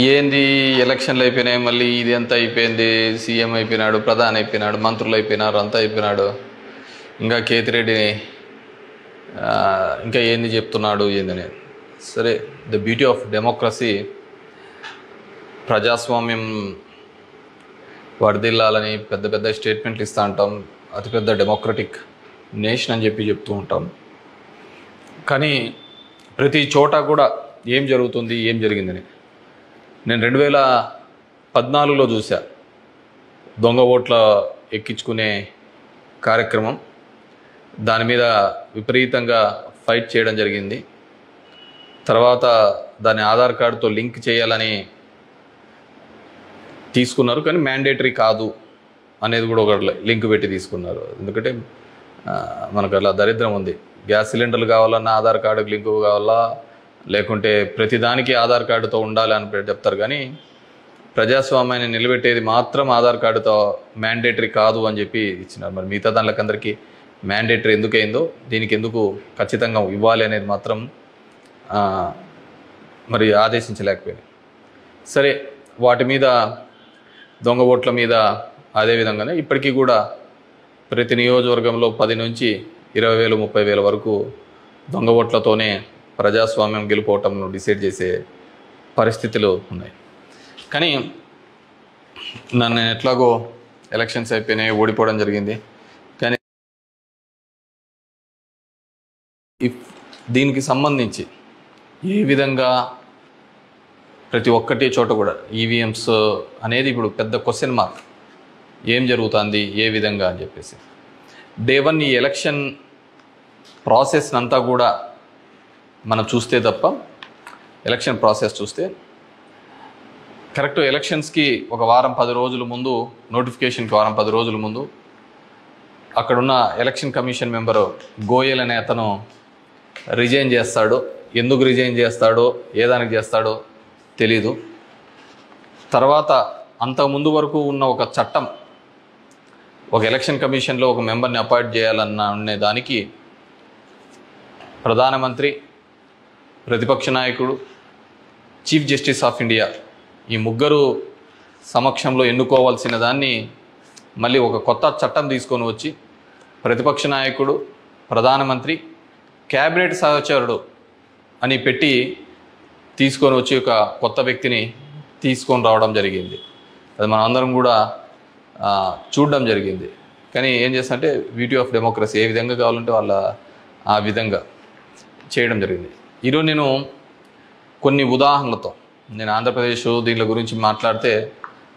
ఏంది ఎలక్షన్లు అయిపోయినాయి, మళ్ళీ ఇది ఎంత అయిపోయింది, సీఎం అయిపోయినాడు, ప్రధాని అయిపోయినాడు, మంత్రులు అయిపోయినారు, అంతా అయిపోయినాడు, ఇంకా కేతిరెడ్డిని ఇంకా ఏంది చెప్తున్నాడు ఏందని. సరే, ద బ్యూటీ ఆఫ్ డెమోక్రసీ, ప్రజాస్వామ్యం వర్ధిల్లాలని పెద్ద పెద్ద స్టేట్మెంట్లు ఇస్తూ ఉంటాం, అతిపెద్ద డెమోక్రటిక్ నేషన్ అని చెప్తూ ఉంటాం. కానీ ప్రతి చోట కూడా ఏం జరుగుతుంది, ఏం జరిగిందని నేను 2014లో చూసా. దొంగ ఓట్ల ఎక్కించుకునే కార్యక్రమం, దాని మీద విపరీతంగా ఫైట్ చేయడం జరిగింది. తర్వాత దాన్ని ఆధార్ కార్డుతో లింక్ చేయాలని తీసుకున్నారు, కానీ మ్యాండేటరీ కాదు అనేది కూడా ఒక లింక్ పెట్టి తీసుకున్నారు. ఎందుకంటే మనకు అలా దరిద్రం ఉంది. గ్యాస్ సిలిండర్లు కావాలన్నా ఆధార్ కార్డుకి లింకు కావాలా, లేకుంటే ప్రతిదానికి ఆధార్ కార్డుతో ఉండాలి అని చెప్తారు. కానీ ప్రజాస్వామ్యాన్ని నిలబెట్టేది మాత్రం ఆధార్ కార్డుతో మ్యాండేటరీ కాదు అని చెప్పి ఇచ్చినారు. మరి మిగతా దానికందరికీ మ్యాండేటరీ ఎందుకైందో, దీనికి ఎందుకు ఖచ్చితంగా ఇవ్వాలి అనేది మాత్రం మరి ఆదేశించలేకపోయింది. సరే, వాటి మీద, దొంగ ఓట్ల మీద అదేవిధంగానే ఇప్పటికీ కూడా ప్రతి నియోజకవర్గంలో 10 నుంచి 20,000 30,000 వరకు దొంగ ఓట్లతోనే ప్రజాస్వామ్యం గెలుపోవటంను డిసైడ్ చేసే పరిస్థితులు ఉన్నాయి. కానీ నన్ను ఎట్లాగో ఎలక్షన్స్ అయిపోయినాయి, ఓడిపోవడం జరిగింది. కానీ దీనికి సంబంధించి ఏ విధంగా ప్రతి ఒక్కటి చోట కూడా ఈవీఎంస్ అనేది ఇప్పుడు పెద్ద క్వశ్చన్ మార్క్. ఏం జరుగుతుంది, ఏ విధంగా అని చెప్పేసి డే 1 ఈ ఎలక్షన్ ప్రాసెస్ అంతా కూడా మనం చూస్తే తప్ప, ఎలక్షన్ ప్రాసెస్ చూస్తే కరెక్ట్ ఎలక్షన్స్కి ఒక వారం 10 రోజుల ముందు, నోటిఫికేషన్కి వారం 10 రోజుల ముందు అక్కడున్న ఎలక్షన్ కమిషన్ మెంబరు గోయల్ అనే అతను రిజైన్ చేస్తాడు. ఎందుకు రిజైన్ చేస్తాడో, ఏ దానికి చేస్తాడో తెలీదు. తర్వాత అంతకుముందు వరకు ఉన్న ఒక చట్టం, ఒక ఎలక్షన్ కమిషన్లో ఒక మెంబర్ని అపాయింట్ చేయాలనే దానికి ప్రధానమంత్రి, ప్రతిపక్ష నాయకుడు, చీఫ్ జస్టిస్ ఆఫ్ ఇండియా ఈ ముగ్గురు సమక్షంలో ఎన్నుకోవాల్సిన దాన్ని మళ్ళీ ఒక కొత్త చట్టం తీసుకొని వచ్చి ప్రతిపక్ష నాయకుడు, ప్రధానమంత్రి, క్యాబినెట్ సహచరుడు అని పెట్టి తీసుకొని వచ్చి ఒక కొత్త వ్యక్తిని తీసుకొని రావడం జరిగింది. అది మనం అందరం కూడా చూడడం జరిగింది. కానీ ఏం చేస్తారంటే బ్యూటీ ఆఫ్ డెమోక్రసీ, ఏ విధంగా కావాలంటే వాళ్ళ ఆ విధంగా చేయడం జరిగింది. ఈరోజు నేను కొన్ని ఉదాహరణలతో, నేను ఆంధ్రప్రదేశ్ దీనిల గురించి మాట్లాడితే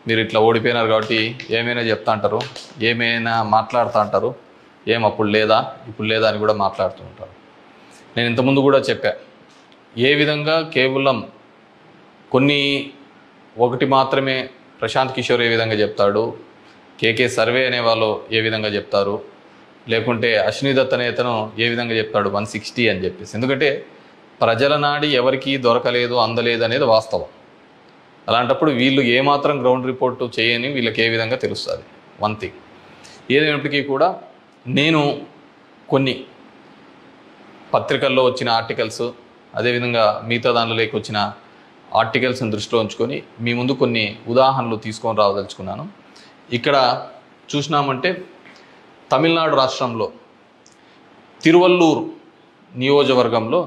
మీరు ఇట్లా ఓడిపోయినారు కాబట్టి ఏమైనా చెప్తా అంటారు, ఏమైనా మాట్లాడుతూ అంటారు, ఏం అప్పుడు లేదా ఇప్పుడు లేదా అని కూడా మాట్లాడుతూ ఉంటారు. నేను ఇంతకుముందు కూడా చెప్పా, ఏ విధంగా కేవలం ఒకటి మాత్రమే ప్రశాంత్ కిషోర్ ఏ విధంగా చెప్తాడు, కేకే సర్వే అనే వాళ్ళు ఏ విధంగా చెప్తారు, లేకుంటే అశ్విని దత్ అనే అతను ఏ విధంగా చెప్తాడు 160 అని చెప్పేసి. ఎందుకంటే ప్రజల నాడి ఎవరికి దొరకలేదు, అందలేదు అనేది వాస్తవం. అలాంటప్పుడు వీళ్ళు ఏమాత్రం గ్రౌండ్ రిపోర్టు చేయని వీళ్ళకి ఏ విధంగా తెలుస్తుంది. వన్ థింగ్ ఏదైనప్పటికీ కూడా నేను కొన్ని పత్రికల్లో వచ్చిన ఆర్టికల్స్, అదేవిధంగా మిగతా దానిలోకి వచ్చిన ఆర్టికల్స్ని దృష్టిలో ఉంచుకొని మీ ముందు కొన్ని ఉదాహరణలు తీసుకొని రావదలుచుకున్నాను. ఇక్కడ చూసినామంటే తమిళనాడు రాష్ట్రంలో తిరువల్లూరు నియోజకవర్గంలో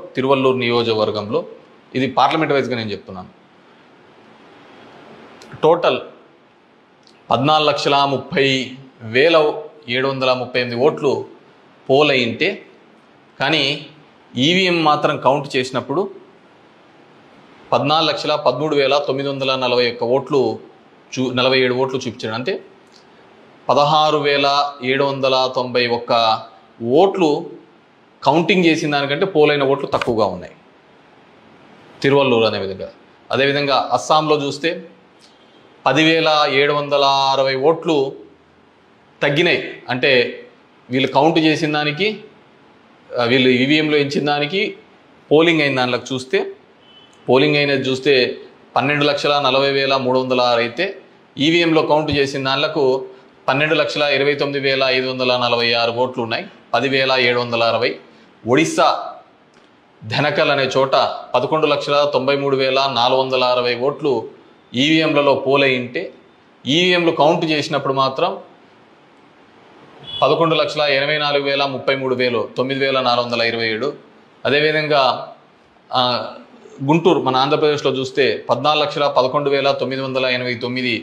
ఇది పార్లమెంట్ వైజ్గా నేను చెప్తున్నాను, టోటల్ 14,30,738 ఓట్లు పోల్ అయింటే, కానీ ఈవీఎం మాత్రం కౌంట్ చేసినప్పుడు 14,13,941 ఓట్లు 47 ఓట్లు చూపించాడు. అంటే 16,791 ఓట్లు కౌంటింగ్ చేసిన దానికంటే పోలైన ఓట్లు తక్కువగా ఉన్నాయి తిరువల్లూరు అనే విధంగా. అదేవిధంగా అస్సాంలో చూస్తే 10,760 ఓట్లు తగ్గినాయి. అంటే వీళ్ళు కౌంట్ చేసిన దానికి, వీళ్ళు ఈవీఎంలో ఇచ్చిన దానికి పోలింగ్ అయిన దానిలోకి చూస్తే, పోలింగ్ అయినది చూస్తే 12,40,306 అయితే ఈవీఎంలో కౌంట్ చేసిన దానిలకు 12,29,546 ఓట్లు ఉన్నాయి. 10,760. ఒడిస్సా ధనకల్ అనే చోట 11,93,460 ఓట్లు ఈవీఎంలలో పోలయింటే ఈవీఎంలు కౌంట్ చేసినప్పుడు మాత్రం 11,84,33,000 9,427. అదేవిధంగా గుంటూరు మన ఆంధ్రప్రదేశ్లో చూస్తే 14,11,989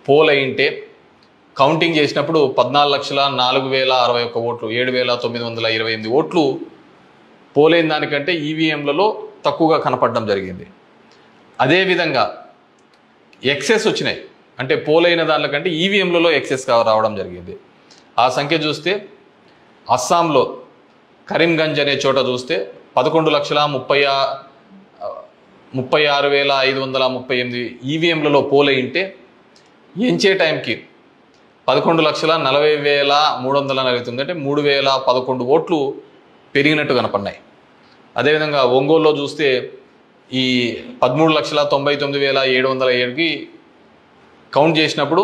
పోలయింటే కౌంటింగ్ చేసినప్పుడు 14,04,061 ఓట్లు 7,928 ఓట్లు పోలైన దానికంటే ఈవీఎంలలో తక్కువగా కనపడడం జరిగింది. అదేవిధంగా ఎక్సెస్ వచ్చినాయి, అంటే పోలైన దానికంటే ఈవీఎంలలో ఎక్సెస్ రావడం జరిగింది. ఆ సంఖ్య చూస్తే అస్సాంలో కరీంగంజ్ అనే చోట చూస్తే 11,36,538 ఈవీఎంలలో పోలయింటే ఎంచే టైంకి 11,40,349 అంటే 3,011 ఓట్లు పెరిగినట్టు కనపడినాయి. అదేవిధంగా ఒంగోలులో చూస్తే ఈ 13,99,707కి కౌంట్ చేసినప్పుడు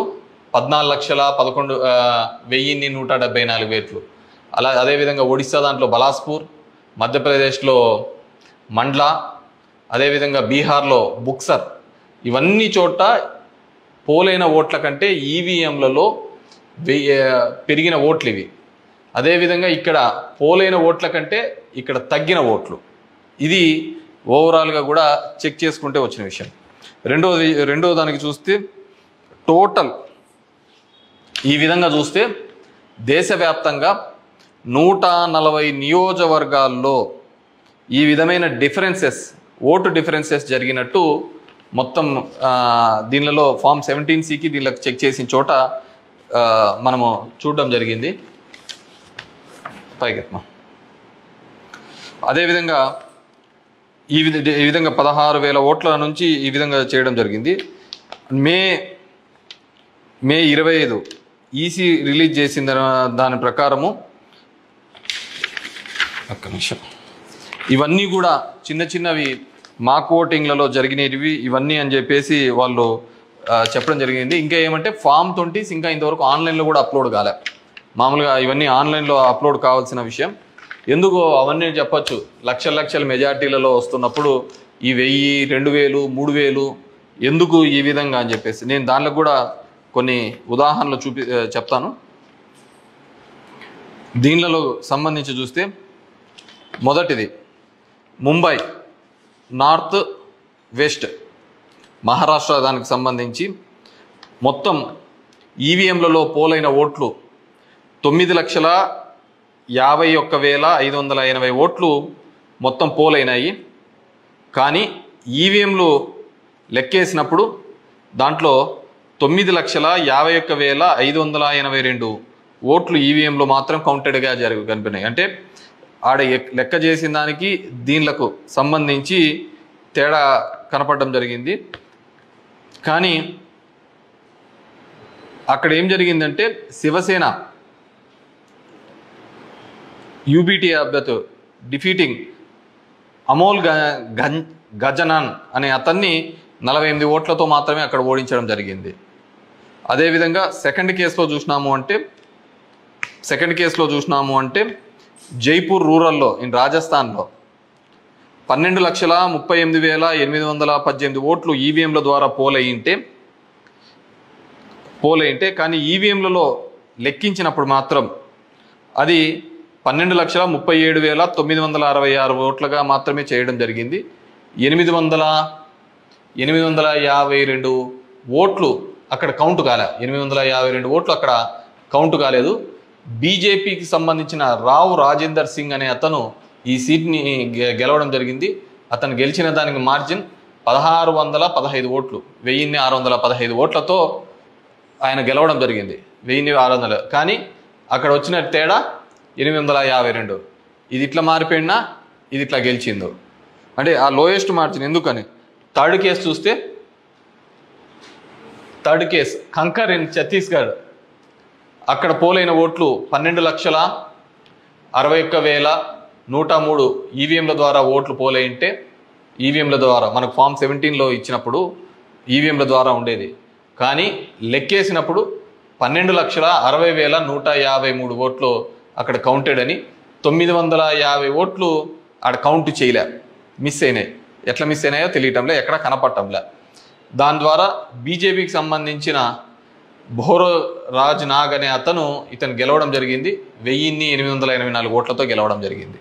14,11,174 ఓట్లు. అదేవిధంగా ఒడిస్సా దాంట్లో బలాస్పూర్, మధ్యప్రదేశ్లో మండ్లా, అదేవిధంగా బీహార్లో బుక్సర్, ఇవన్నీ చోట పోలైన ఓట్ల కంటే ఈవీఎంలలో పెరిగిన ఓట్లు ఇవి. అదేవిధంగా ఇక్కడ పోలైన ఓట్ల కంటే ఇక్కడ తగ్గిన ఓట్లు. ఇది ఓవరాల్గా కూడా చెక్ చేసుకుంటే వచ్చిన విషయం. రెండో దానికి చూస్తే టోటల్ ఈ విధంగా చూస్తే దేశవ్యాప్తంగా 140 నియోజకవర్గాల్లో ఈ విధమైన ఓటు డిఫరెన్సెస్ జరిగినట్టు మొత్తం దీనిలో ఫామ్ 17C దీనిలో చెక్ చేసిన చోట మనము చూడడం జరిగింది. పైకెత్మా. అదేవిధంగా ఈ విధంగా 16,000 ఓట్ల నుంచి ఈ విధంగా చేయడం జరిగింది. మే 25 ఈసీ రిలీజ్ చేసిన దాని ప్రకారము ఒక్క నిమిషం, ఇవన్నీ కూడా చిన్నవి మాక్ ఓటింగ్లలో జరిగినవి ఇవన్నీ అని చెప్పేసి వాళ్ళు చెప్పడం జరిగింది. ఇంకా ఏమంటే ఫామ్ 20 ఇంకా ఇంతవరకు ఆన్లైన్లో కూడా అప్లోడ్ కాలే. మామూలుగా ఇవన్నీ ఆన్లైన్లో అప్లోడ్ కావాల్సిన విషయం. ఎందుకు అవన్నీ చెప్పచ్చు, లక్షల మెజార్టీలలో వస్తున్నప్పుడు ఈ 1000, 2000, 3000 ఎందుకు ఈ విధంగా అని చెప్పేసి నేను దానిలో కూడా కొన్ని ఉదాహరణలు చెప్తాను. దీనిలో సంబంధించి చూస్తే మొదటిది ముంబై నార్త్ వెస్ట్ మహారాష్ట్ర దానికి సంబంధించి మొత్తం ఈవీఎంలలో పోలైన ఓట్లు 9,51,580 ఓట్లు మొత్తం పోలైనాయి. కానీ ఈవీఎంలు లెక్కేసినప్పుడు దాంట్లో 9,51,582 ఓట్లు ఈవీఎంలో మాత్రం కౌంటెడ్గా కనిపినాయి. అంటే ఆడ లెక్క చేసిన దానికి దీనిలకు సంబంధించి తేడా కనపడడం జరిగింది. కానీ అక్కడ ఏం జరిగిందంటే శివసేన యూబీటీ అభ్యర్థి డిఫీటింగ్ అమోల్ గజనాన్ అనే అతన్ని 48 ఓట్లతో మాత్రమే అక్కడ ఓడించడం జరిగింది. అదేవిధంగా సెకండ్ కేసులో చూసినాము అంటే జైపూర్ రూరల్లో రాజస్థాన్లో 12,38,818 ఓట్లు ఈవీఎంల ద్వారా పోలయింటే కానీ ఈవీఎంలలో లెక్కించినప్పుడు మాత్రం అది 12,37,966 ఓట్లుగా మాత్రమే చేయడం జరిగింది. 852 ఓట్లు అక్కడ కౌంట్ కాలే. 852 ఓట్లు అక్కడ కౌంట్ కాలేదు. బీజేపీకి సంబంధించిన రావు రాజేందర్ సింగ్ అనే అతను ఈ సీట్ని గెలవడం జరిగింది. అతను గెలిచిన దానికి మార్జిన్ 1,615 ఓట్లు, 1,615 ఓట్లతో ఆయన గెలవడం జరిగింది. 1,600. కానీ అక్కడ వచ్చిన తేడా 852. ఇది ఇట్లా మారిపోయినా ఇది ఇట్లా గెలిచిందో అంటే ఆ లోయెస్ట్ మార్జిన్. ఎందుకని థర్డ్ కేసు చూస్తే కంకర్ ఇన్ ఛత్తీస్గఢ్ అక్కడ పోలైన ఓట్లు 12,61,103 ఈవీఎంల ద్వారా ఓట్లు పోలైంటే ఈవీఎంల ద్వారా మనకు ఫామ్ 17లో ఇచ్చినప్పుడు ఈవీఎంల ద్వారా ఉండేది. కానీ లెక్కేసినప్పుడు 12,60,153 ఓట్లు అక్కడ కౌంటెడ్ అని 950 ఓట్లు ఆడ కౌంట్ చేయలే, మిస్ అయినాయి. ఎట్లా మిస్ అయినాయో తెలియటంలే, ఎక్కడ కనపడటంలే. దాని ద్వారా బీజేపీకి సంబంధించిన బోరో రాజ్ నాగ్ అనే ఇతను గెలవడం జరిగింది. 1884 ఓట్లతో గెలవడం జరిగింది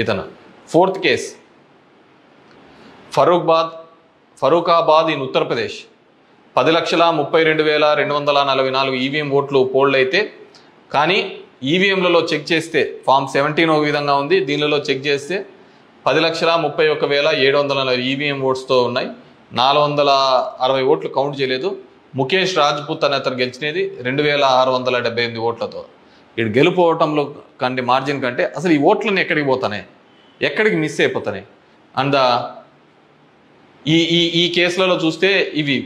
ఇతను. Fourth case Farrukhabad in Uttar Pradesh. 10,32,244 EVM ఓట్లు పోల్డ్ అయితే, కానీ ఈవీఎంలలో చెక్ చేస్తే ఫామ్ 17 ఒక విధంగా ఉంది, దీనిలో చెక్ చేస్తే 10,31,740 ఈవీఎం ఓట్స్తో ఉన్నాయి. 460 ఓట్లు కౌంట్ చేయలేదు. ముఖేష్ రాజ్పుత్ అనే అతను గెలిచినది 2,678 ఓట్లతో. ఇటు గెలుపోవటంలో కంటే మార్జిన్ కంటే అసలు ఈ ఓట్లను ఎక్కడికి పోతున్నాయి, ఎక్కడికి మిస్ అయిపోతున్నాయి. అండ్ ఈ కేసులలో చూస్తే ఇవి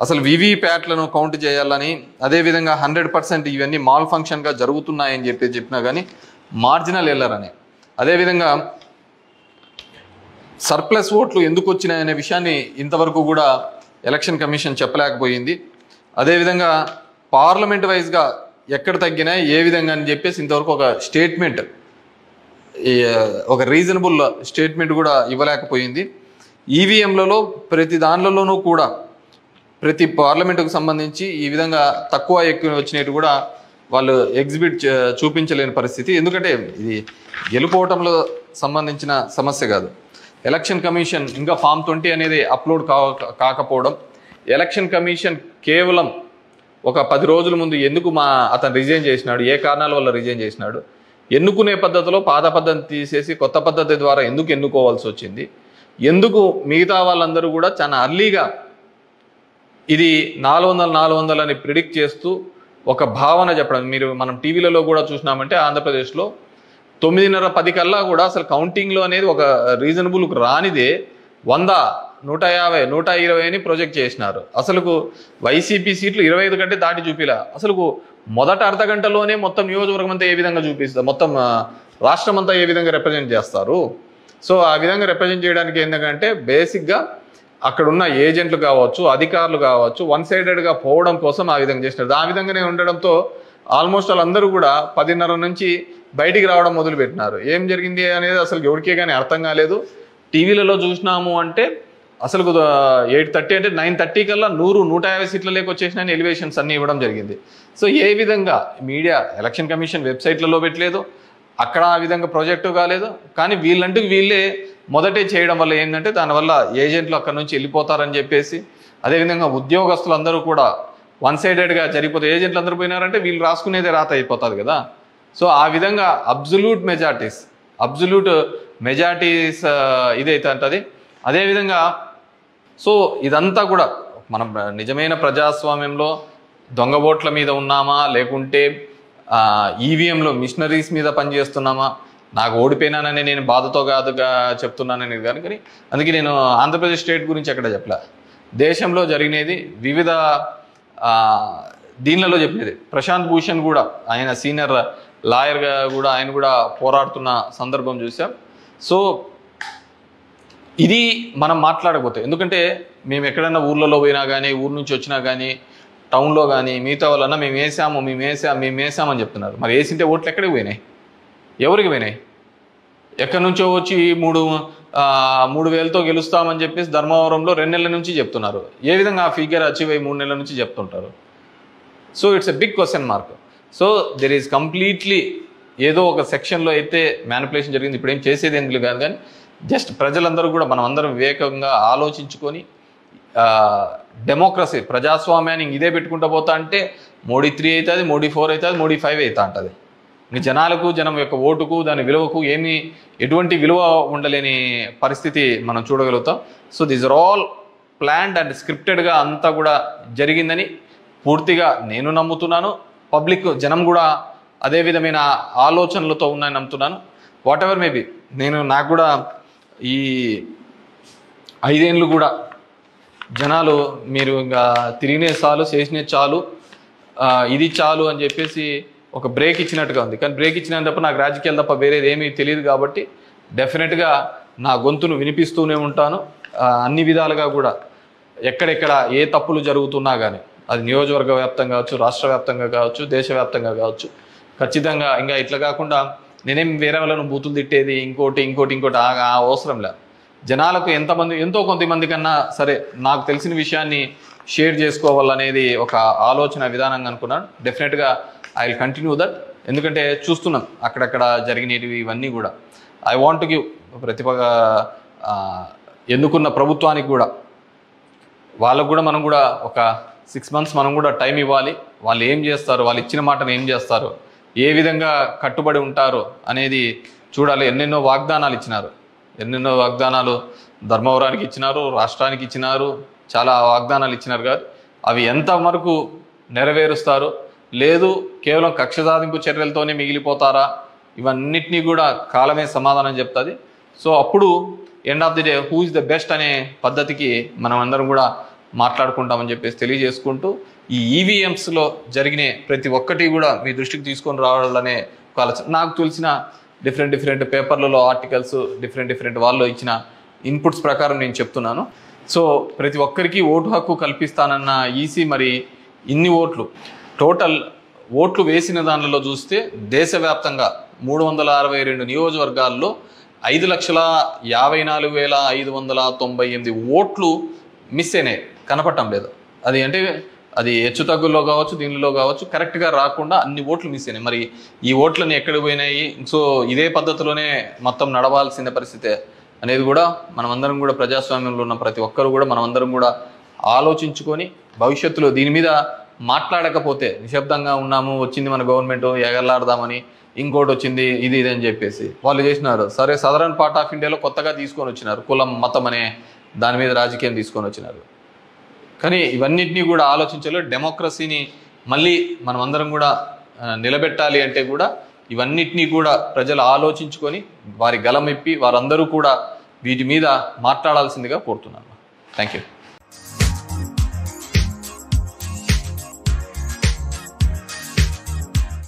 అసలు వివిప్యాట్లను కౌంట్ చేయాలని, అదేవిధంగా 100% ఇవన్నీ మాల్ ఫంక్షన్గా జరుగుతున్నాయని చెప్పినా కానీ మార్జినల్ ఎర్రర్ అని, అదేవిధంగా సర్ప్లస్ ఓట్లు ఎందుకు వచ్చినాయనే విషయాన్ని ఇంతవరకు కూడా ఎలక్షన్ కమిషన్ చెప్పలేకపోయింది. అదేవిధంగా పార్లమెంట్ వైజ్గా ఎక్కడ తగ్గినాయి, ఏ విధంగా అని చెప్పేసి ఇంతవరకు ఒక స్టేట్మెంట్, ఒక రీజనబుల్ స్టేట్మెంట్ కూడా ఇవ్వలేకపోయింది. ఈవీఎంలలో ప్రతి దానిలోనూ కూడా ప్రతి పార్లమెంటుకు సంబంధించి ఈ విధంగా తక్కువ ఎక్కువ వచ్చినట్టు కూడా వాళ్ళు చూపించలేని పరిస్థితి. ఎందుకంటే ఇది గెలుపోవటంలో సంబంధించిన సమస్య కాదు. ఎలక్షన్ కమిషన్ ఇంకా ఫామ్ 20 అనేది అప్లోడ్ కాకపోవడం, ఎలక్షన్ కమిషన్ కేవలం ఒక 10 రోజుల ముందు ఎందుకు అతను రిజైన్ చేసినాడు, ఏ కారణాల వల్ల రిజైన్ చేసినాడు, ఎన్నుకునే పద్ధతిలో పాత పద్ధతి తీసేసి కొత్త పద్ధతి ద్వారా ఎందుకు ఎన్నుకోవాల్సి వచ్చింది, ఎందుకు మిగతా వాళ్ళందరూ కూడా చాలా అర్లీగా ఇది 400 అని ప్రిడిక్ట్ చేస్తూ ఒక భావన చెప్పడం. మనం టీవీలలో కూడా చూసినామంటే ఆంధ్రప్రదేశ్లో 9:30-10 కల్లా కూడా అసలు కౌంటింగ్లో అనేది ఒక రీజనబుల్ రానిదే 100, 150, 120 అని ప్రొజెక్ట్ చేసినారు. అసలుకు వైసీపీ సీట్లు 25 కంటే దాటి చూపిలా. అసలుకు మొదట అర్ధ గంటలోనే మొత్తం నియోజకవర్గం అంతా ఏ విధంగా చూపిస్తారు, మొత్తం రాష్ట్రం అంతా ఏ విధంగా రిప్రజెంట్ చేస్తారు. సో ఆ విధంగా రిప్రజెంట్ చేయడానికి ఏంటంటే బేసిక్గా అక్కడున్న ఏజెంట్లు కావచ్చు, అధికారులు కావచ్చు, వన్ సైడెడ్గా పోవడం కోసం ఆ విధంగా చేసినారు. ఆ విధంగానే ఉండడంతో ఆల్మోస్ట్ వాళ్ళందరూ కూడా 10:30 నుంచి బయటికి రావడం మొదలుపెట్టినారు. ఏం జరిగింది అనేది అసలు ఎవరికే కానీ అర్థం కాలేదు. టీవీలలో చూసినాము అంటే అసలు 8:30 అంటే 9:30 కల్లా 100-150 సీట్ల లేక వచ్చేసినాయని ఎలివేషన్స్ అన్నీ ఇవ్వడం జరిగింది. సో ఏ విధంగా మీడియా ఎలక్షన్ కమిషన్ వెబ్సైట్లలో పెట్టలేదు, అక్కడ ఆ విధంగా ప్రాజెక్టు కాలేదు. కానీ వీళ్ళే మొదటే చేయడం వల్ల ఏంటంటే దానివల్ల ఏజెంట్లు అక్కడ నుంచి వెళ్ళిపోతారని చెప్పేసి, అదేవిధంగా ఉద్యోగస్తులందరూ కూడా వన్ సైడెడ్గా జరిగిపోతే ఏజెంట్లు అందరూ పోయినారంటే వీళ్ళు రాసుకునేదే రాత అయిపోతుంది కదా. సో ఆ విధంగా అబ్జల్యూట్ మెజారిటీస్ ఇదైతే అంటది. అదేవిధంగా సో ఇదంతా కూడా మనం నిజమైన ప్రజాస్వామ్యంలో దొంగ ఓట్ల మీద ఉన్నామా, లేకుంటే ఈవీఎంలో మిషనరీస్ మీద పనిచేస్తున్నామా, నాకు ఓడిపోయినానని నేను బాధతో కాదుగా చెప్తున్నానని కానీ అందుకే నేను ఆంధ్రప్రదేశ్ స్టేట్ గురించి ఎక్కడ చెప్పలే. దేశంలో జరిగినది వివిధ దీనిలలో చెప్పినది. ప్రశాంత్ భూషణ్ కూడా ఆయన సీనియర్ లాయర్గా కూడా ఆయన కూడా పోరాడుతున్న సందర్భం చూసాం. సో ఇది మనం మాట్లాడకపోతే, ఎందుకంటే మేము ఎక్కడైనా ఊర్లలో పోయినా కానీ, ఊరు నుంచి వచ్చినా కానీ, టౌన్లో కానీ మిగతా వాళ్ళన్నా మేము వేసామని చెప్తున్నారు. మరి వేసింటే ఓట్లు ఎక్కడికి పోయినాయి, ఎవరికి పోయినాయి? ఎక్కడి నుంచో వచ్చి 3,000తో గెలుస్తామని చెప్పేసి ధర్మవరంలో 2 నెలల నుంచి చెప్తున్నారు. ఏ విధంగా ఆ ఫిగర్ అచీవ్ అయ్యి 3 నెలల నుంచి చెప్తుంటారు? So it's a big question mark. So there is completely ఏదో ఒక సెక్షన్లో అయితే మ్యానిపులేషన్ జరిగింది. ఇప్పుడు ఏం చేసేది ఎందుకు కాదు, కానీ జస్ట్ ప్రజలందరూ కూడా మనం అందరం వివేకంగా ఆలోచించుకొని డెమోక్రసీ ప్రజాస్వామ్యాన్ని ఇదే పెట్టుకుంటూ పోతా అంటే మోడీ 3 అవుతుంది, మోడీ 4 అవుతుంది, మోడీ 5 అవుతా ఉంటుంది. ఇంక జనం యొక్క ఓటుకు దాని విలువకు ఎటువంటి విలువ ఉండలేని పరిస్థితి మనం చూడగలుగుతాం. So these are all planned and స్క్రిప్టెడ్గా అంతా కూడా జరిగిందని పూర్తిగా నేను నమ్ముతున్నాను. పబ్లిక్ జనం కూడా అదే విధమైన ఆలోచనలతో ఉన్నాయని నమ్ముతున్నాను. వాట్ ఎవర్ మేబీ నాకు కూడా ఈ 5 ఏళ్ళు కూడా జనాలు మీరు ఇంకా తిరిగినే చాలు, చేసినే చాలు, ఇది చాలు అని చెప్పేసి ఒక బ్రేక్ ఇచ్చినట్టుగా ఉంది. కానీ బ్రేక్ ఇచ్చినా తప్ప నాకు రాజకీయాలు తప్ప వేరేది ఏమీ తెలియదు కాబట్టి డెఫినెట్గా నా గొంతును వినిపిస్తూనే ఉంటాను. అన్ని విధాలుగా కూడా ఎక్కడెక్కడ ఏ తప్పులు జరుగుతున్నా కానీ, అది నియోజకవర్గ వ్యాప్తంగా కావచ్చు, రాష్ట్ర వ్యాప్తంగా కావచ్చు, దేశవ్యాప్తంగా కావచ్చు, ఖచ్చితంగా ఇంకా ఇట్లా కాకుండా నేనేం వేరే వాళ్ళను బూతులు తిట్టేది ఇంకోటి అవసరం లేదు. జనాలకు ఎంతో కొంతమంది కన్నా సరే నాకు తెలిసిన విషయాన్ని షేర్ చేసుకోవాలనేది ఒక ఆలోచన విధానంగా అనుకున్నాను. డెఫినెట్గా ఐ విల్ కంటిన్యూ దట్. ఎందుకంటే చూస్తున్నాం అక్కడక్కడ జరిగినవి ఇవన్నీ కూడా. ఐ వాంట్ టు గివ్ ఎన్నుకున్న ప్రభుత్వానికి కూడా వాళ్ళకు కూడా మనం కూడా ఒక 6 months మనం కూడా టైం ఇవ్వాలి. వాళ్ళు ఏం చేస్తారు, వాళ్ళు ఇచ్చిన మాటను ఏం చేస్తారు, ఏ విధంగా కట్టుబడి ఉంటారు అనేది చూడాలి. ఎన్నెన్నో వాగ్దానాలు ధర్మవరానికి ఇచ్చినారు, రాష్ట్రానికి ఇచ్చినారు, చాలా వాగ్దానాలు ఇచ్చినారు కాదు. అవి ఎంతవరకు నెరవేరుస్తారు, లేదు కేవలం కక్ష సాధింపు చర్యలతోనే మిగిలిపోతారా, ఇవన్నిటినీ కూడా కాలమే సమాధానం చెప్తుంది. సో అప్పుడు end of the day who is the best అనే పద్ధతికి మనం అందరం కూడా మాట్లాడుకుంటామని చెప్పేసి తెలియజేసుకుంటూ, ఈ ఈవీఎంస్లో జరిగిన ప్రతి ఒక్కటి కూడా మీ దృష్టికి తీసుకొని రావాలనే నాకు తెలిసిన డిఫరెంట్ పేపర్లలో ఆర్టికల్స్ డిఫరెంట్ వాళ్ళు ఇచ్చిన ఇన్పుట్స్ ప్రకారం నేను చెప్తున్నాను. సో ప్రతి ఒక్కరికి ఓటు హక్కు కల్పిస్తానన్న ఈసీ మరి ఇన్ని టోటల్ ఓట్లు వేసిన దానిలో చూస్తే దేశవ్యాప్తంగా 362 నియోజకవర్గాల్లో 5,54,598 ఓట్లు మిస్ అయినాయి, కనపడటం లేదు. అది అంటే అది హెచ్చు తగ్గుల్లో కావచ్చు, దీనిలో కావచ్చు, కరెక్ట్గా రాకుండా అన్ని ఓట్లు మిస్ అయినాయి. మరి ఈ ఓట్లని ఎక్కడికి పోయినాయి? సో ఇదే పద్ధతిలోనే మొత్తం నడవాల్సిన పరిస్థితే అనేది కూడా మనమందరం కూడా ప్రజాస్వామ్యంలో ఉన్న ప్రతి ఒక్కరు కూడా మనమందరం కూడా ఆలోచించుకొని భవిష్యత్తులో దీని మీద మాట్లాడకపోతే నిశ్శబ్దంగా ఉన్నాము, వచ్చింది మన గవర్నమెంట్ ఎగలాడదామని, ఇంకోటి వచ్చింది ఇది అని చెప్పేసి వాళ్ళు చేసినారు. సరే, సదరన్ పార్ట్ ఆఫ్ ఇండియాలో కొత్తగా తీసుకొని వచ్చినారు, కులం మతం అనే దాని మీద రాజకీయం తీసుకొని వచ్చినారు. కానీ ఇవన్నిటినీ కూడా ఆలోచించాలి. డెమోక్రసీని మళ్ళీ మనం అందరం కూడా నిలబెట్టాలి అంటే కూడా ఇవన్నిటినీ కూడా ప్రజలు ఆలోచించుకొని వారి గలమిప్పి వారందరూ కూడా వీటి మీద మాట్లాడాల్సిందిగా కోరుతున్నాను. Thank you.